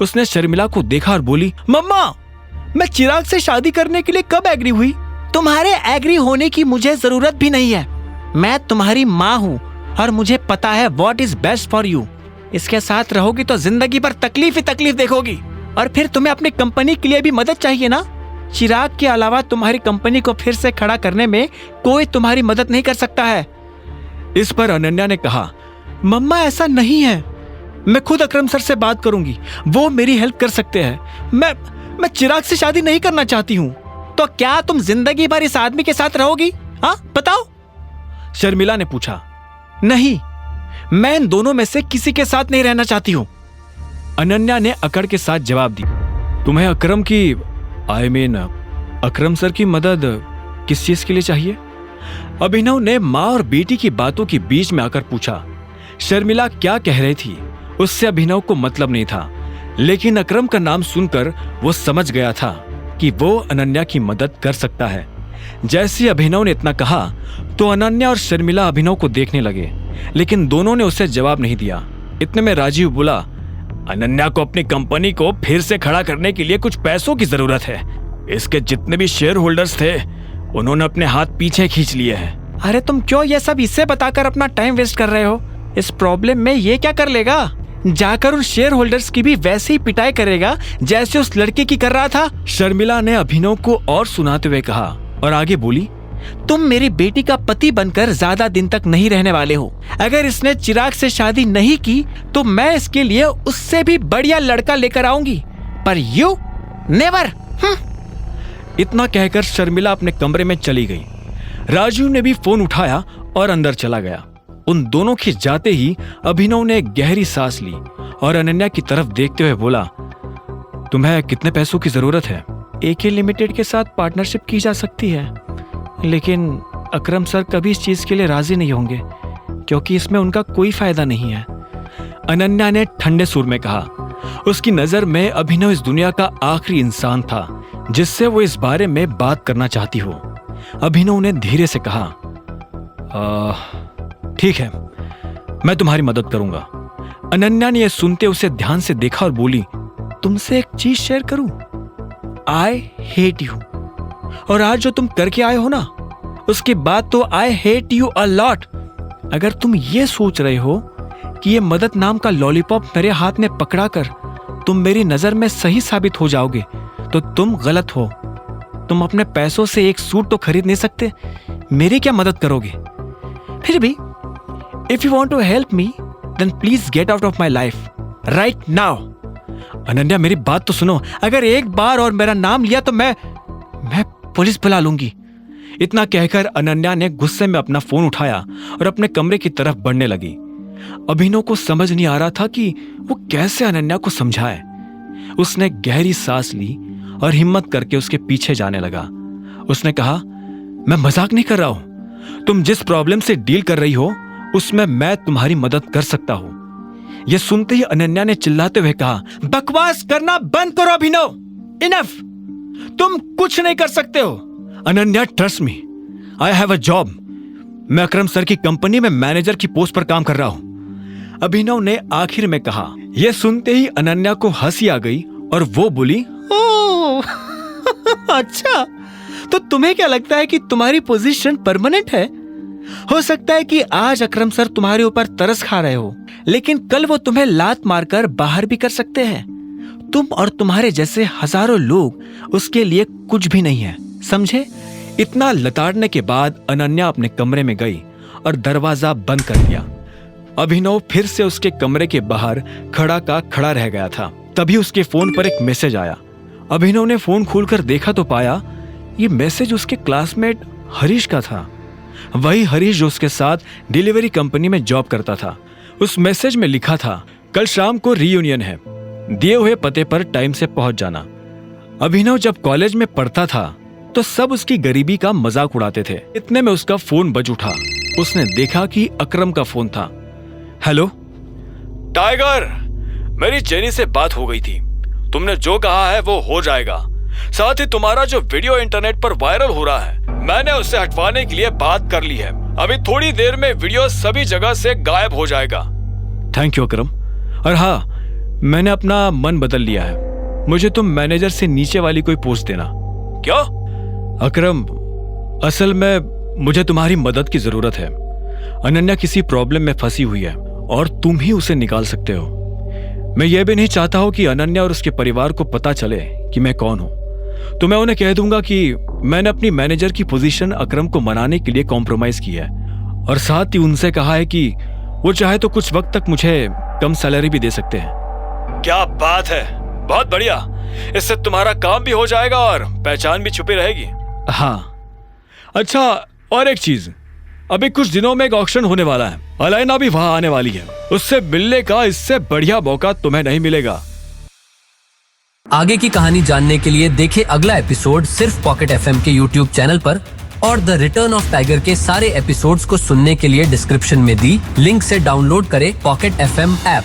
उसने शर्मिला को देखा और बोली, मम्मा, मैं चिराग से शादी करने के लिए कब एग्री हुई? तुम्हारे एग्री होने की मुझे जरूरत भी नहीं है। मैं तुम्हारी माँ हूँ और मुझे पता है what is best for you. इसके साथ रहोगी तो जिंदगी भर तकलीफ ही तकलीफ देखोगी, और फिर तुम्हें अपनी कंपनी के लिए भी मदद चाहिए ना। चिराग के अलावा तुम्हारी कंपनी को फिर से खड़ा करने में कोई तुम्हारी मदद नहीं कर सकता है। इस पर अनन्या ने कहा, मम्मा ऐसा नहीं है, मैं खुद अकरम सर से बात करूंगी, वो मेरी हेल्प कर सकते हैं। मैं चिराग से शादी नहीं करना चाहती हूँ। तो क्या तुम जिंदगी भर इस आदमी के साथ रहोगी? हाँ बताओ, शर्मिला ने पूछा। नहीं, मैं इन दोनों में से किसी के साथ नहीं रहना चाहती हूँ, अनन्या ने अकड़ के साथ जवाब दी। तुम्हें अकरम की अकरम सर की मदद किस चीज के लिए चाहिए? अभिनव ने माँ और बेटी की बातों के बीच में आकर पूछा। शर्मिला क्या कह रही थी उससे अभिनव को मतलब नहीं था, लेकिन अकरम का नाम सुनकर वो समझ गया था कि वो अनन्या की मदद कर सकता है। जैसे अभिनव ने इतना कहा तो अनन्या और शर्मिला अभिनव को देखने लगे, लेकिन दोनों ने उसे जवाब नहीं दिया। इतने में राजीव बोला, अनन्या को अपनी कंपनी को फिर से खड़ा करने के लिए कुछ पैसों की जरूरत है। इसके जितने भी शेयर होल्डर्स थे उन्होंने अपने हाथ पीछे खींच लिए हैं। अरे तुम क्यों ये सब इससे बताकर अपना टाइम वेस्ट कर रहे हो? इस प्रॉब्लम में ये क्या कर लेगा? जाकर उन शेयर होल्डर्स की भी वैसे ही पिटाई करेगा जैसे उस लड़के की कर रहा था। शर्मिला ने अभिनव को और सुनाते हुए कहा और आगे बोली, तुम मेरी बेटी का पति बनकर ज्यादा दिन तक नहीं रहने वाले हो। अगर इसने चिराग से शादी नहीं की तो मैं इसके लिए उससे भी बढ़िया लड़का लेकर आऊंगी, पर यू नेवर। इतना कहकर शर्मिला अपने कमरे में चली गई। राजू ने भी फोन उठाया और अंदर चला गया। उन दोनों के जाते ही अभिनव ने गहरी सांस ली और अनन्या की तरफ देखते हुए बोला, तुम्हें कितने पैसों की जरूरत है? एके लिमिटेड के साथ पार्टनरशिप की जा सकती है, लेकिन अकरम सर कभी इस चीज के लिए राजी नहीं होंगे क्योंकि इसमें उनका कोई फायदा नहीं है, अनन्या ने ठंडे सुर में कहा। उसकी नजर में अभिनव इस दुनिया का आखिरी इंसान था जिससे वो इस बारे में बात करना चाहती हो। अभिनव ने धीरे से कहा, ठीक है, मैं तुम्हारी मदद करूंगा। अनन्या ने यह सुनते उसे ध्यान से देखा और बोली, तुमसे एक चीज शेयर करूं? I hate you. और आज जो तुम करके आए हो ना, उसके बाद तो I hate you a lot. अगर तुम ये सोच रहे हो कि ये मदद नाम का लॉलीपॉप मेरे हाथ में पकड़ाकर तुम मेरी नजर में सही साबित हो जाओगे तो तुम गलत हो। तुम अपने पैसों से एक सूट तो खरीद नहीं सकते, मेरी क्या मदद करोगे? फिर भी if you want to help me then please get out of my life right now. Ananya मेरी बात तो सुनो, अगर एक बार और मेरा नाम लिया तो मैं पुलिस बुला लूंगी। इतना कहकर अनन्या ने गुस्से में अपना फोन उठाया और अपने कमरे की तरफ बढ़ने लगी। अभिनव को समझ नहीं आ रहा था कि वो कैसे अनन्या को समझाए। उसने गहरी सांस ली और हिम्मत करके उसके पीछे जाने लगा। उसने कहा, मैं मजाक नहीं कर रहा हूं, तुम जिस प्रॉब्लम से डील कर रही हो उसमें मैं तुम्हारी मदद कर सकता हूं। यह सुनते ही अनन्या ने चिल्लाते हुए कहा, बकवास करना बंद करो अभिनव, इनफ, तुम कुछ नहीं कर सकते हो। Ananya trust me, I have a job. मैं अकरम सर की कंपनी में मैनेजर की पोस्ट पर काम कर रहा हूं, अभिनव ने आखिर में कहा। यह सुनते ही अनन्या को हंसी आ गई और वो बोली, ओह अच्छा, तो तुम्हें क्या लगता है कि तुम्हारी पोजीशन परमानेंट है? हो सकता है कि आज अकरम सर तुम्हारे ऊपर तरस खा रहे हो, लेकिन कल वो तुम्हें लात मारकर बाहर भी कर सकते हैं। तुम और तुम्हारे जैसे हजारों लोग उसके लिए कुछ भी नहीं है, समझे? इतना लताड़ने के बाद अनन्या अपने कमरे में गई और दरवाजा बंद कर दिया। अभिनव फिर से उसके कमरे के बाहर खड़ा का खड़ा रह गया था। तभी उसके फोन पर एक मैसेज आया। अभिनव ने फोन खोलकर देखा तो पाया ये मैसेज उसके क्लासमेट हरीश का था, वही हरीश जो उसके साथ डिलीवरी कंपनी में जॉब करता था। उस मैसेज में लिखा था, कल शाम को रीयूनियन है, दिए हुए पते पर टाइम से पहुंच जाना। अभिनव जब कॉलेज में पढ़ता था तो सब उसकी गरीबी का मजाक उड़ाते थे। इतने में उसका फोन बज उठा। उसने देखा कि अकरम का फोन था। हेलो टाइगर, मेरी जेनी से बात हो गई थी, तुमने जो कहा है वो हो जाएगा। साथ ही तुम्हारा जो वीडियो इंटरनेट पर वायरल हो रहा है, मैंने उससे हटवाने के लिए बात कर ली है। अभी थोड़ी देर में वीडियो सभी जगह से गायब हो जाएगा। थैंक यू अकरम। और हाँ, मैंने अपना मन बदल लिया है। मुझे तुम मैनेजर से नीचे वाली कोई पोस्ट देना। क्या? अकरम, असल में मुझे तुम्हारी मदद की जरूरत है। अनन्या किसी प्रॉब्लम में फंसी हुई है और तुम ही उसे निकाल सकते हो। मैं यह भी नहीं चाहता हूं कि अनन्या और उसके परिवार को पता चले कि मैं कौन हूं। तो मैं उन्हें कह दूंगा कि मैंने अपनी मैनेजर की पोजीशन अकरम को मनाने के लिए कॉम्प्रोमाइज किया है और साथ ही उनसे कहा है कि वो चाहे तो कुछ वक्त तक मुझे कम सैलरी भी दे सकते हैं। क्या बात है, बहुत बढ़िया। इससे तुम्हारा काम भी हो जाएगा और पहचान भी छुपी रहेगी। हाँ, अच्छा, और एक चीज, अभी कुछ दिनों में एक ऑक्शन होने वाला है। अलैना भी वहां आने वाली है। उससे मिलने का इससे बढ़िया मौका तुम्हें नहीं मिलेगा। आगे की कहानी जानने के लिए देखें अगला एपिसोड सिर्फ पॉकेट एफएम के यूट्यूब चैनल पर, और द रिटर्न ऑफ टाइगर के सारे एपिसोड्स को सुनने के लिए डिस्क्रिप्शन में दी लिंक से डाउनलोड करें पॉकेट एफएम ऐप।